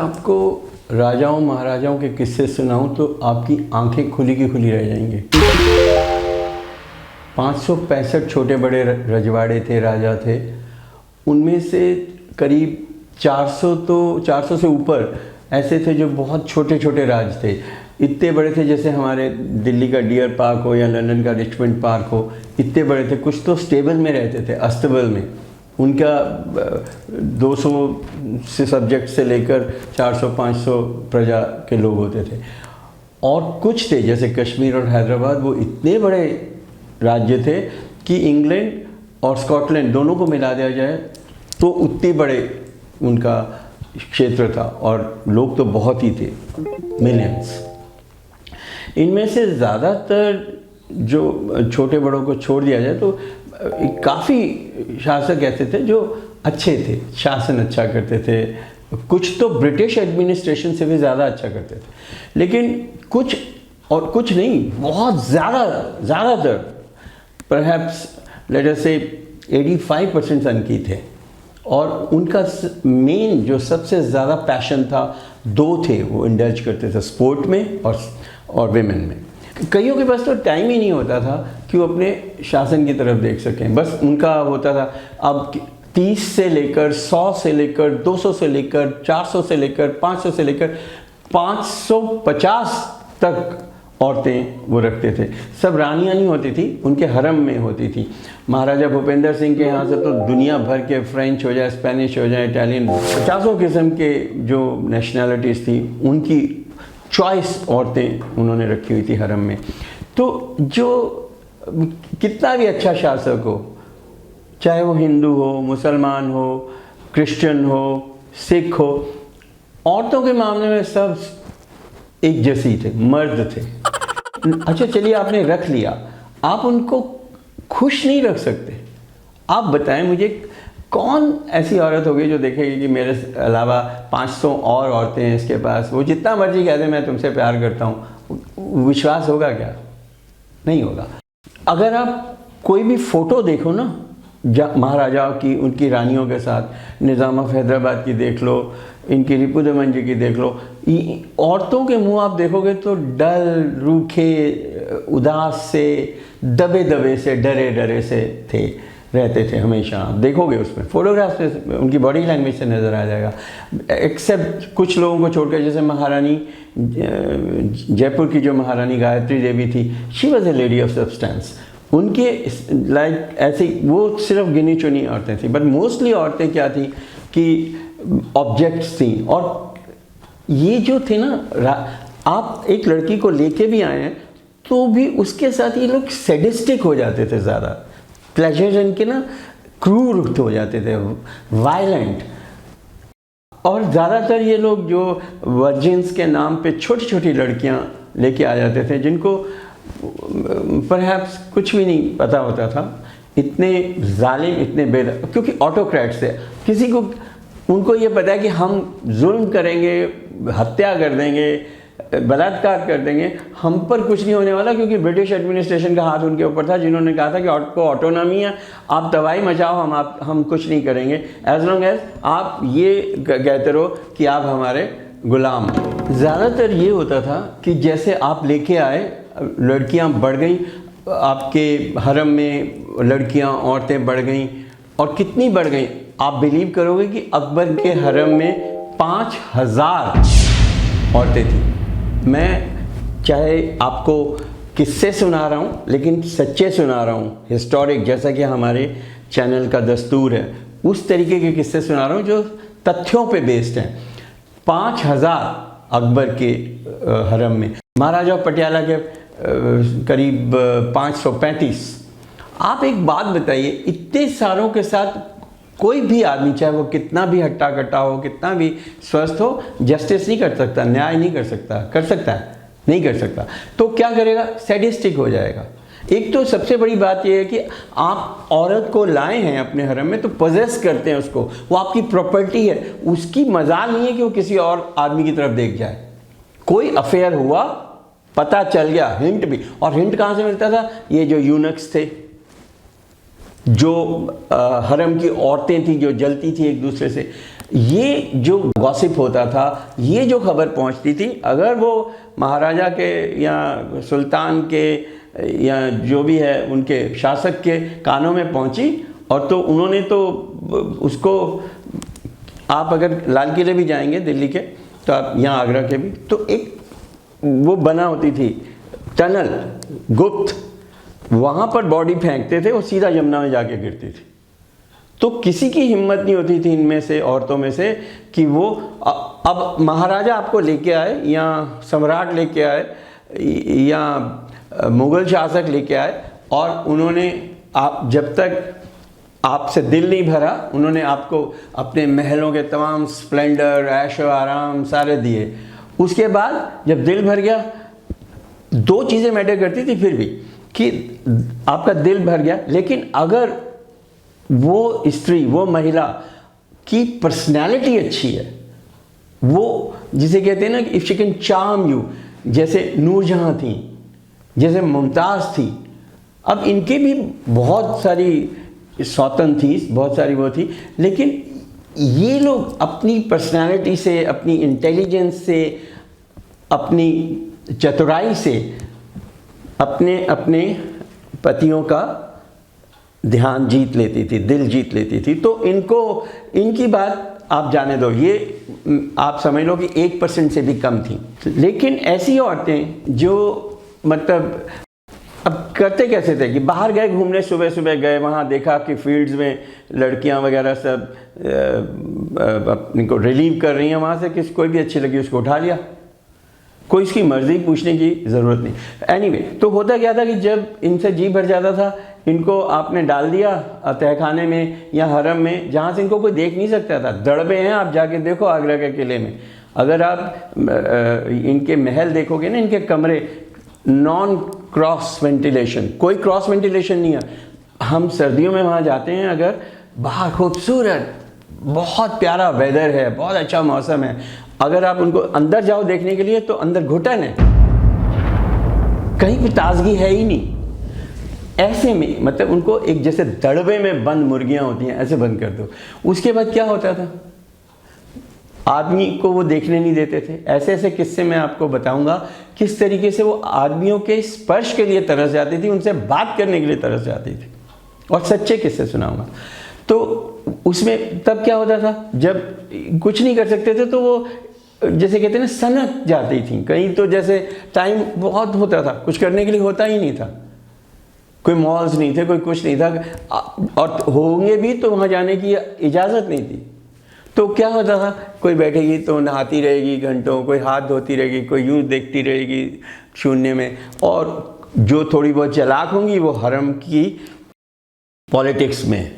आपको राजाओं महाराजाओं के किस्से सुनाऊं तो आपकी आंखें खुली की खुली रह जाएंगी। 565 छोटे बड़े रजवाड़े थे, राजा थे। उनमें से करीब 400 से ऊपर ऐसे थे जो बहुत छोटे छोटे राज थे। इतने बड़े थे जैसे हमारे दिल्ली का डियर पार्क हो या लंदन का रिचमंड पार्क हो, इतने बड़े थे। कुछ तो स्टेबल में रहते थे, अस्तबल में। उनका 200 से सब्जेक्ट से लेकर 400-500 प्रजा के लोग होते थे। और कुछ थे जैसे कश्मीर और हैदराबाद, वो इतने बड़े राज्य थे कि इंग्लैंड और स्कॉटलैंड दोनों को मिला दिया जाए तो उतने बड़े उनका क्षेत्र था, और लोग तो बहुत ही थे, मिलियंस। इनमें से ज़्यादातर जो छोटे बड़ों को छोड़ दिया जाए तो काफ़ी शासक ऐसे थे जो अच्छे थे, शासन अच्छा करते थे। कुछ तो ब्रिटिश एडमिनिस्ट्रेशन से भी ज़्यादा अच्छा करते थे, लेकिन कुछ और कुछ नहीं, बहुत ज़्यादातर परहैप्स लेट अस से 85% सन की थे। और उनका मेन जो सबसे ज़्यादा पैशन था, दो थे वो इंडल्ज करते थे, स्पोर्ट में और विमेन में। कईयों के पास तो टाइम ही नहीं होता था कि वो अपने शासन की तरफ देख सकें। बस उनका होता था अब 30 से लेकर 100 से लेकर 200 से लेकर 400 से लेकर 500 से लेकर 550 तक औरतें वो रखते थे। सब रानियाँ नहीं होती थी, उनके हरम में होती थी। महाराजा भूपेंद्र सिंह के यहाँ से तो दुनिया भर के फ्रेंच हो जाए, स्पेनिश हो जाए, इटालियन, 50 किस्म के जो नेशनैलिटीज़ थी उनकी चॉइस औरतें उन्होंने रखी हुई थी हरम में। तो जो कितना भी अच्छा शासक हो, चाहे वो हिंदू हो, मुसलमान हो, क्रिश्चियन हो, सिख हो, औरतों के मामले में सब एक जैसे ही थे, मर्द थे। अच्छा चलिए, आपने रख लिया, आप उनको खुश नहीं रख सकते। आप बताएं मुझे, कौन ऐसी औरत होगी जो देखेगी कि मेरे अलावा 500 और औरतें हैं इसके पास, वो जितना मर्जी कह दे मैं तुमसे प्यार करता हूँ, विश्वास होगा क्या? नहीं होगा। अगर आप कोई भी फ़ोटो देखो ना महाराजाओं की, उनकी रानियों के साथ, निज़ाम ऑफ हैदराबाद की देख लो, इनकी रिपुदमन जी की देख लो, औरतों के मुंह आप देखोगे तो डल, रूखे, उदास से, दबे दबे से, डरे डरे से रहते थे हमेशा। आप देखोगे उसमें फोटोग्राफ से उनकी बॉडी लैंग्वेज से नज़र आ जाएगा। एक्सेप्ट कुछ लोगों को छोड़कर, जैसे महारानी जयपुर की जो महारानी गायत्री देवी थी, she was a lady of substance. उनके लाइक ऐसे वो सिर्फ गिनी चुनी औरतें थी, बट मोस्टली औरतें क्या थी कि ऑब्जेक्ट्स थी। और ये जो थे ना, आप एक लड़की को लेके भी आए हैं तो भी उसके साथ ये लोग सैडिस्टिक हो जाते थे, ज़्यादा प्लेजर इनके ना क्रूर हो जाते थे, वायलेंट। और ज़्यादातर ये लोग जो वर्जिन्स के नाम पे छोटी छोटी लड़कियां लेके आ जाते थे, जिनको परहैप्स कुछ भी नहीं पता होता था, इतने जालिम, इतने क्योंकि ऑटोक्रेट्स थे। किसी को, उनको ये पता है कि हम जुल्म करेंगे, हत्या कर देंगे, बलात्कार कर देंगे, हम पर कुछ नहीं होने वाला, क्योंकि ब्रिटिश एडमिनिस्ट्रेशन का हाथ उनके ऊपर था, जिन्होंने कहा था कि आपको ऑटोनॉमी है, आप तबाही मचाओ, हम कुछ नहीं करेंगे, एज लॉन्ग एज आप ये कहते रहो कि आप हमारे गुलाम। ज़्यादातर ये होता था कि जैसे आप लेके आए, लड़कियां बढ़ गई आपके हरम में, लड़कियां औरतें बढ़ गई, और कितनी बढ़ गई आप बिलीव करोगे कि अकबर के हरम में 5000 औरतें थी। मैं चाहे आपको किस्से सुना रहा हूँ, लेकिन सच्चे सुना रहा हूँ, हिस्टोरिक, जैसा कि हमारे चैनल का दस्तूर है, उस तरीके के किस्से सुना रहा हूँ जो तथ्यों पे बेस्ड हैं। 5000 अकबर के हरम में, महाराजा पटियाला के करीब 535। आप एक बात बताइए, इतने सारों के साथ कोई भी आदमी, चाहे वो कितना भी हट्टा कट्टा हो, कितना भी स्वस्थ हो, जस्टिस नहीं कर सकता, न्याय नहीं कर सकता। कर सकता है? नहीं कर सकता। तो क्या करेगा? सैडिस्टिक हो जाएगा। एक तो सबसे बड़ी बात यह है कि आप औरत को लाए हैं अपने हरम में तो पोजेस करते हैं उसको, वो आपकी प्रॉपर्टी है। उसकी मजाल नहीं है कि वो किसी और आदमी की तरफ देख जाए। कोई अफेयर हुआ, पता चल गया, हिंट भी, और हिंट कहाँ से मिलता था? ये जो यूनक्स थे, जो हरम की औरतें थी जो जलती थी एक दूसरे से, ये जो गॉसिप होता था, ये जो खबर पहुंचती थी, अगर वो महाराजा के या सुल्तान के या जो भी है उनके शासक के कानों में पहुंची, और तो उन्होंने तो उसको, आप अगर लाल किले भी जाएंगे दिल्ली के, तो आप यहाँ आगरा के भी, तो एक वो बना होती थी टनल गुप्त, वहाँ पर बॉडी फेंकते थे और सीधा यमुना में जाके गिरती थी। तो किसी की हिम्मत नहीं होती थी इनमें से, औरतों में से, कि वो अब महाराजा आपको लेके आए या सम्राट लेके आए या मुग़ल शासक लेके आए, और उन्होंने आप जब तक आपसे दिल नहीं भरा, उन्होंने आपको अपने महलों के तमाम स्प्लेंडर, ऐशो आराम सारे दिए। उसके बाद जब दिल भर गया, दो चीज़ें मैटर करती थी फिर भी, कि आपका दिल भर गया, लेकिन अगर वो स्त्री, वो महिला की पर्सनैलिटी अच्छी है, वो जिसे कहते हैं ना कि if she can charm you, जैसे नूरजहां थी, जैसे मुमताज़ थी। अब इनके भी बहुत सारी सौतन थी, बहुत सारी वो थी, लेकिन ये लोग अपनी पर्सनैलिटी से, अपनी इंटेलिजेंस से, अपनी चतुराई से अपने अपने पतियों का ध्यान जीत लेती थी, दिल जीत लेती थी। तो इनकी बात आप जाने दो, ये आप समझ लो कि 1% से भी कम थी। लेकिन ऐसी औरतें जो मतलब अब करते कैसे थे कि बाहर गए घूमने, सुबह सुबह गए, वहाँ देखा कि फील्ड्स में लड़कियाँ वगैरह सब अपने को रिलीव कर रही हैं, वहाँ से कोई भी अच्छी लगी उसको उठा लिया, कोई इसकी मर्ज़ी पूछने की ज़रूरत नहीं। एनीवे, तो होता क्या था कि जब इनसे जी भर जाता था, इनको आपने डाल दिया तहखाने में या हरम में, जहाँ से इनको कोई देख नहीं सकता था। दड़बे हैं, आप जाके देखो आगरा के किले में, अगर आप इनके महल देखोगे ना, इनके कमरे नॉन क्रॉस वेंटिलेशन, कोई क्रॉस वेंटिलेशन नहीं है। हम सर्दियों में वहाँ जाते हैं, अगर बाहर खूबसूरत बहुत प्यारा वेदर है, बहुत अच्छा मौसम है, अगर आप उनको अंदर जाओ देखने के लिए तो अंदर घुटन है, कहीं भी ताजगी है ही नहीं। ऐसे में मतलब उनको एक जैसे दड़बे में बंद मुर्गियां होती हैं, ऐसे बंद कर दो। उसके बाद क्या होता था, आदमी को वो देखने नहीं देते थे। ऐसे ऐसे किस्से मैं आपको बताऊंगा किस तरीके से वो आदमियों के स्पर्श के लिए तरस जाती थी, उनसे बात करने के लिए तरस जाती थी, और सच्चे किस्से सुनाऊंगा। तो उसमें तब क्या होता था, जब कुछ नहीं कर सकते थे तो वो जैसे कहते हैं ना सनक जाती थी कहीं, तो जैसे टाइम बहुत होता था, कुछ करने के लिए होता ही नहीं था, कोई मॉल्स नहीं थे, कोई कुछ नहीं था, और होंगे भी तो वहाँ जाने की इजाज़त नहीं थी। तो क्या होता था, कोई बैठेगी तो नहाती रहेगी घंटों, कोई हाथ धोती रहेगी, कोई यूँ देखती रहेगी शून्य में, और जो थोड़ी बहुत चालाक होंगी वो हरम की पॉलिटिक्स में,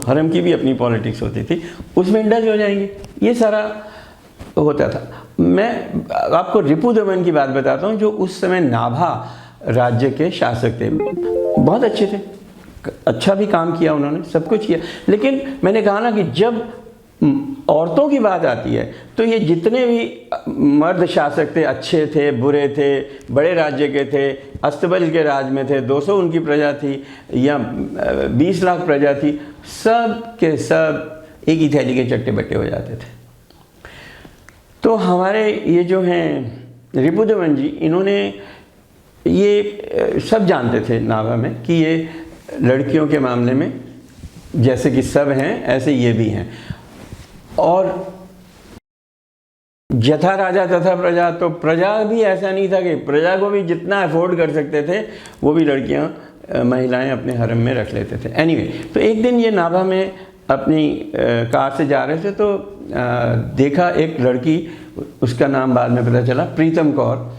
हरम की भी अपनी पॉलिटिक्स होती थी, उसमें इंडल्ज हो जाएंगे। ये सारा होता था। मैं आपको रिपुदमन की बात बताता हूँ, जो उस समय नाभा राज्य के शासक थे। बहुत अच्छे थे, अच्छा भी काम किया उन्होंने, सब कुछ किया। लेकिन मैंने कहा ना कि जब औरतों की बात आती है तो ये जितने भी मर्द शासक थे, अच्छे थे, बुरे थे, बड़े राज्य के थे, अस्तबल के राज में थे, 200 उनकी प्रजा थी या 20 लाख प्रजा थी, सब के सब एक ही थैली के चट्टे बट्टे हो जाते थे। तो हमारे ये जो हैं रिपुदमन जी, इन्होंने ये सब जानते थे नाभा में कि ये लड़कियों के मामले में जैसे कि सब हैं ऐसे ये भी हैं, और यथा राजा तथा प्रजा, तो प्रजा भी ऐसा नहीं था कि प्रजा को भी जितना अफोर्ड कर सकते थे वो भी लड़कियां महिलाएं अपने हरम में रख लेते थे। एनीवे, तो एक दिन ये नाभा में अपनी कार से जा रहे थे तो देखा एक लड़की, उसका नाम बाद में पता चला प्रीतम कौर,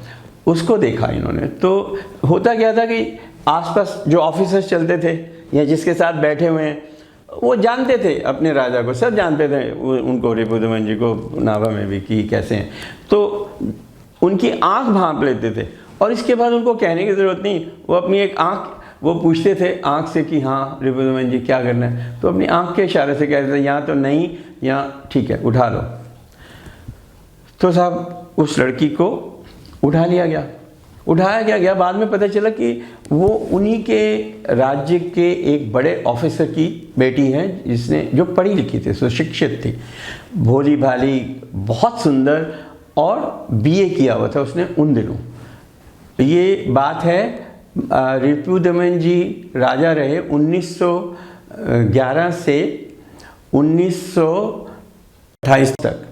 उसको देखा इन्होंने। तो होता क्या था कि आसपास जो ऑफिसर्स चलते थे या जिसके साथ बैठे हुए हैं वो जानते थे अपने राजा को, सब जानते थे उनको, रिपुदमन जी को नाभा में भी कि कैसे हैं, तो उनकी आंख भांप लेते थे, और इसके बाद उनको कहने की ज़रूरत नहीं, वो अपनी एक आंख वो पूछते थे आंख से कि हाँ रिपुदमन जी क्या करना है, तो अपनी आंख के इशारे से कहते थे यहाँ तो नहीं, यहाँ ठीक है उठा लो। तो साहब उस लड़की को उठा लिया गया, उठाया क्या गया, बाद में पता चला कि वो उन्हीं के राज्य के एक बड़े ऑफिसर की बेटी है, जिसने जो पढ़ी लिखी थी, सुशिक्षित थी, भोली भाली, बहुत सुंदर, और बीए किया हुआ था उसने उन दिनों। ये बात है रिपुदमन जी राजा रहे 1911 से 1928 तक।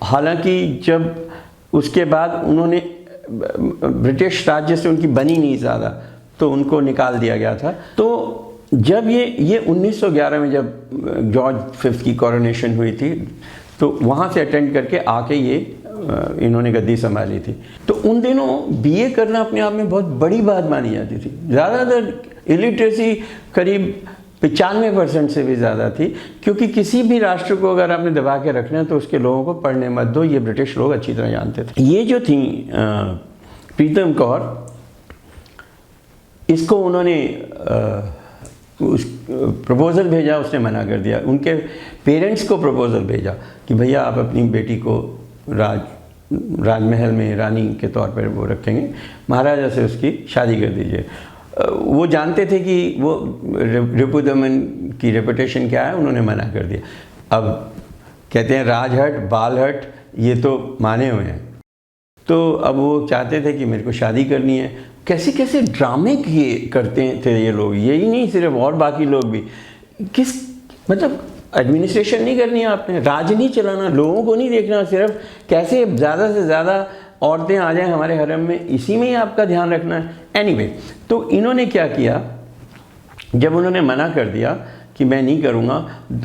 हालांकि जब उसके बाद उन्होंने ब्रिटिश राज्य से उनकी बनी नहीं ज़्यादा, तो उनको निकाल दिया गया था। तो जब ये 1911 में जब जॉर्ज फिफ्थ की कोरोनेशन हुई थी, तो वहाँ से अटेंड करके आके ये इन्होंने गद्दी संभाली थी। तो उन दिनों बीए करना अपने आप में बहुत बड़ी बात मानी जाती थी। ज़्यादातर इलिटरेसी करीब 95% से भी ज़्यादा थी, क्योंकि किसी भी राष्ट्र को अगर आपने दबा के रखना है तो उसके लोगों को पढ़ने मत दो, ये ब्रिटिश लोग अच्छी तरह जानते थे। ये जो थी प्रीतम कौर, इसको उन्होंने उस प्रपोज़ल भेजा, उसने मना कर दिया। उनके पेरेंट्स को प्रपोज़ल भेजा कि भैया आप अपनी बेटी को राजमहल में रानी के तौर पर वो रखेंगे, महाराजा से उसकी शादी कर दीजिए। वो जानते थे कि वो रिपुदमन की रेपुटेशन क्या है, उन्होंने मना कर दिया। अब कहते हैं राजहट बालहट ये तो माने हुए हैं, तो अब वो चाहते थे कि मेरे को शादी करनी है। कैसे कैसे ड्रामे किए करते थे ये लोग, यही नहीं सिर्फ, और बाकी लोग भी। किस मतलब एडमिनिस्ट्रेशन नहीं करनी है आपने, राज नहीं चलाना, लोगों को नहीं देखना, सिर्फ कैसे ज़्यादा से ज़्यादा औरतें आ जाएं हमारे हरम में, इसी में ही आपका ध्यान रखना है। एनीवे, तो इन्होंने क्या किया, जब उन्होंने मना कर दिया कि मैं नहीं करूँगा,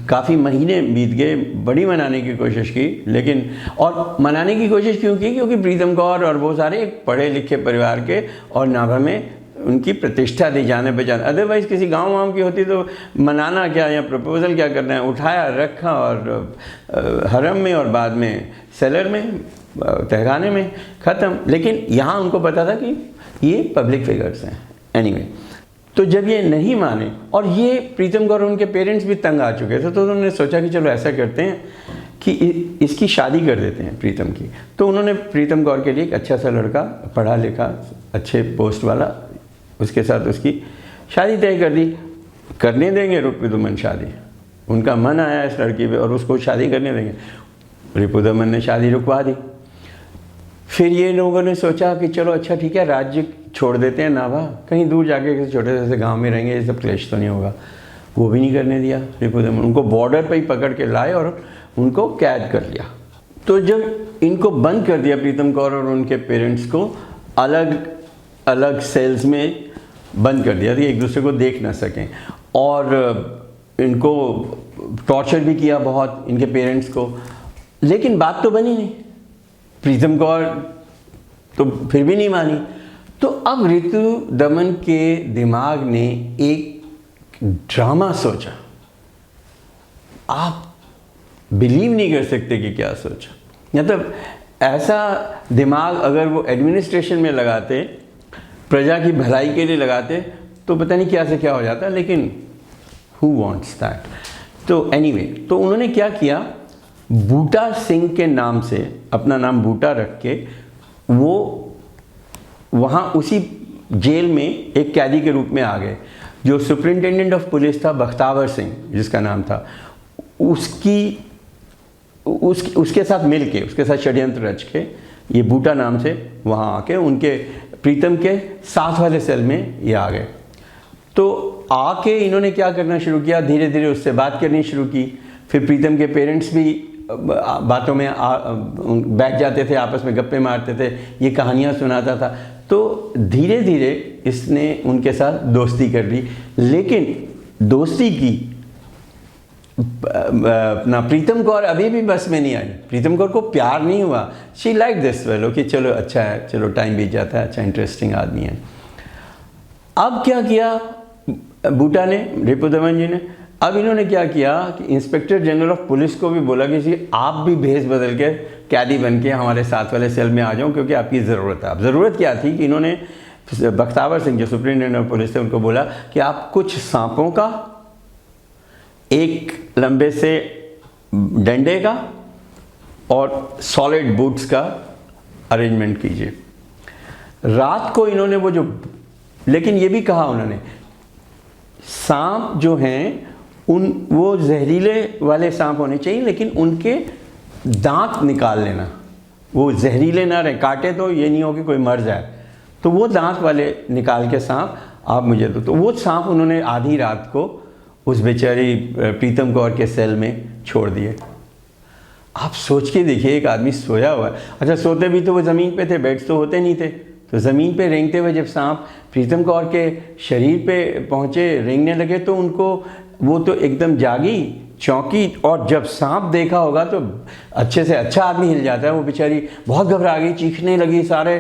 काफ़ी महीने बीत गए, बड़ी मनाने की कोशिश की, लेकिन और मनाने की कोशिश क्यों की, क्योंकि प्रीतम कौर और वो सारे एक पढ़े लिखे परिवार के, और नाभा में उनकी प्रतिष्ठा थी जाने पहचान। अदरवाइज़ किसी गांव वाँव की होती तो मनाना क्या या प्रपोज़ल क्या करना है, उठाया रखा और हरम में और बाद में सेलर में, तहखाने में, ख़त्म। लेकिन यहाँ उनको पता था कि ये पब्लिक फिगर्स हैं। एनीवे, तो जब ये नहीं माने, और ये प्रीतम कौर और उनके पेरेंट्स भी तंग आ चुके थे, तो उन्होंने सोचा कि चलो ऐसा करते हैं कि इसकी शादी कर देते हैं प्रीतम की। तो उन्होंने प्रीतम कौर के लिए एक अच्छा सा लड़का, पढ़ा लिखा, अच्छे पोस्ट वाला, उसके साथ उसकी शादी तय कर दी। करने देंगे रिपुदमन शादी, उनका मन आया इस लड़की पे और उसको शादी करने देंगे। रिपुदमन ने शादी रुकवा दी। फिर ये लोगों ने सोचा कि चलो अच्छा ठीक है, राज्य छोड़ देते हैं नाभा, कहीं दूर जाके किसी छोटे से गांव में रहेंगे, ये सब क्लेश तो नहीं होगा। वो भी नहीं करने दिया रिपुदमन, उनको बॉर्डर पर ही पकड़ के लाए और उनको कैद कर लिया। तो जब इनको बंद कर दिया प्रीतम कौर और उनके पेरेंट्स को अलग अलग सेल्स में बंद कर दिया, तो एक दूसरे को देख ना सकें, और इनको टॉर्चर भी किया बहुत, इनके पेरेंट्स को। लेकिन बात तो बनी नहीं, प्रीतम कौर तो फिर भी नहीं मानी। तो अब रिपुदमन के दिमाग ने एक ड्रामा सोचा। आप बिलीव नहीं कर सकते कि क्या सोचा। मतलब ऐसा दिमाग अगर वो एडमिनिस्ट्रेशन में लगाते, प्रजा की भलाई के लिए लगाते, तो पता नहीं क्या से क्या हो जाता। लेकिन हु वांट्स दैट। तो एनीवे, तो उन्होंने क्या किया, बूटा सिंह के नाम से, अपना नाम बूटा रख के, वो वहाँ उसी जेल में एक कैदी के रूप में आ गए। जो सुपरिंटेंडेंट ऑफ पुलिस था बख्तावर सिंह जिसका नाम था, उसके साथ मिल के, उसके साथ षड्यंत्र रच के, ये बूटा नाम से वहाँ आके उनके प्रीतम के साथ वाले सेल में ये आ गए। तो आके इन्होंने क्या करना शुरू किया, धीरे धीरे उससे बात करनी शुरू की। फिर प्रीतम के पेरेंट्स भी बातों में बैठ जाते थे, आपस में गप्पे मारते थे, ये कहानियाँ सुनाता था। तो धीरे धीरे इसने उनके साथ दोस्ती कर ली। लेकिन दोस्ती की अपना प्रीतम कौर अभी भी बस में नहीं आई। प्रीतम कौर को प्यार नहीं हुआ। शी लाइक दिस फेलो कि चलो अच्छा है, चलो टाइम बीत जाता है, अच्छा इंटरेस्टिंग आदमी है। अब क्या किया बूटा ने, रिपुदमन जी ने, अब इन्होंने क्या किया कि इंस्पेक्टर जनरल ऑफ पुलिस को भी बोला कि जी आप भी भेस बदल के कैदी बन के हमारे साथ वाले सेल में आ जाओ, क्योंकि आपकी ज़रूरत है। अब ज़रूरत क्या थी कि इन्होंने बख्तावर सिंह जो सुप्रिंटेंडेंट ऑफ पुलिस थे उनको बोला कि आप कुछ सांपों का, एक लंबे से डंडे का और सॉलिड बूट्स का अरेंजमेंट कीजिए। रात को इन्होंने वो जो, लेकिन ये भी कहा उन्होंने, सांप जो हैं वो जहरीले वाले सांप होने चाहिए, लेकिन उनके दांत निकाल लेना, वो जहरीले ना रहे, काटे तो ये नहीं हो कि कोई मर जाए, तो वो दांत वाले निकाल के सांप आप मुझे दो। तो वो सांप उन्होंने आधी रात को उस बेचारी प्रीतम कौर के सेल में छोड़ दिए। आप सोच के देखिए, एक आदमी सोया हुआ है, अच्छा सोते भी तो वो ज़मीन पे थे, बेड्स तो होते नहीं थे, तो ज़मीन पे रेंगते हुए जब सांप प्रीतम कौर के शरीर पे पहुँचे, रेंगने लगे, तो उनको वो तो एकदम जागी, चौंकी, और जब सांप देखा होगा तो अच्छे से अच्छा आदमी हिल जाता है। वो बेचारी बहुत घबरा गई, चीखने लगी, सारे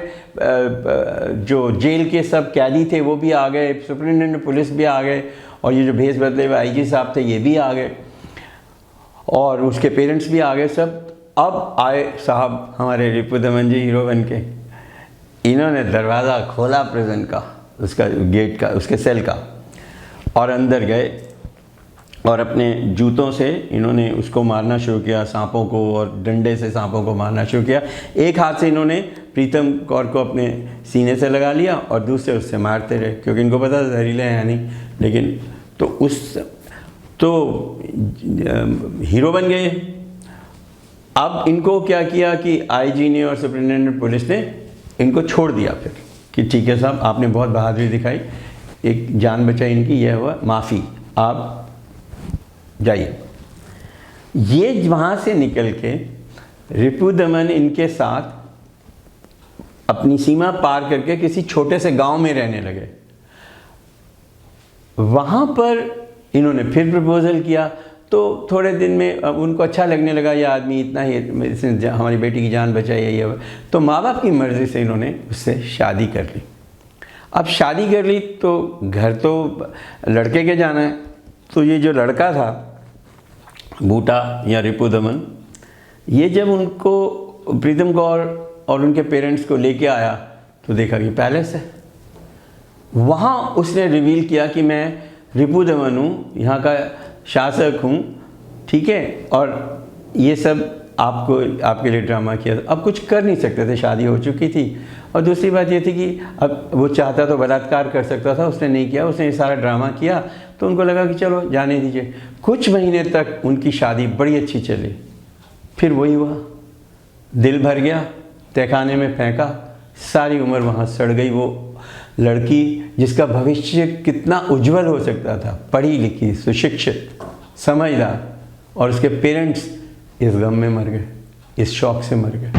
जो जेल के सब कैदी थे वो भी आ गए, सुपरिटेंडेंट पुलिस भी आ गए, और ये जो भेस बदले हुए आईजी साहब थे ये भी आ गए, और उसके पेरेंट्स भी आ गए सब। अब आए साहब हमारे रिपुदमन जी हीरो बन के, इन्होंने दरवाज़ा खोला प्रिजन का, उसका गेट का, उसके सेल का, और अंदर गए और अपने जूतों से इन्होंने उसको मारना शुरू किया, सांपों को, और डंडे से सांपों को मारना शुरू किया। एक हाथ से इन्होंने प्रीतम कौर को अपने सीने से लगा लिया और दूसरे उससे मारते रहे, क्योंकि इनको पता था जहरीले हैं नहीं, लेकिन तो हीरो बन गए। अब इनको क्या किया कि आईजी ने और सुपरिटेंडेंट पुलिस ने इनको छोड़ दिया फिर, कि ठीक है साहब आपने बहुत बहादुरी दिखाई, एक जान बचाई इनकी, यह हुआ, माफ़ी, आप जाइए। ये वहाँ से निकल के रिपुदमन इनके साथ अपनी सीमा पार करके किसी छोटे से गांव में रहने लगे। वहाँ पर इन्होंने फिर प्रपोज़ल किया, तो थोड़े दिन में उनको अच्छा लगने लगा, ये आदमी इतना ही, इसने हमारी बेटी की जान बचाई है, ये, तो माँ बाप की मर्ज़ी से इन्होंने उससे शादी कर ली। अब शादी कर ली तो घर तो लड़के के जाना है, तो ये जो लड़का था बूटा या रिपुदमन, ये जब उनको प्रीतम कौर और उनके पेरेंट्स को लेके आया तो देखा कि पैलेस है। वहाँ उसने रिवील किया कि मैं रिपुदमन हूँ, यहाँ का शासक हूँ, ठीक है, और ये सब आपके लिए ड्रामा किया था। अब कुछ कर नहीं सकते थे, शादी हो चुकी थी, और दूसरी बात ये थी कि अब वो चाहता तो बलात्कार कर सकता था, उसने नहीं किया, उसने ये सारा ड्रामा किया, तो उनको लगा कि चलो जाने दीजिए। कुछ महीने तक उनकी शादी बड़ी अच्छी चली, फिर वही हुआ, दिल भर गया, तहखाने में फेंका, सारी उम्र वहाँ सड़ गई। वो लड़की जिसका भविष्य कितना उज्जवल हो सकता था, पढ़ी लिखी, सुशिक्षित, समझदार, और उसके पेरेंट्स इस गम में मर गए, इस शौक से मर गए।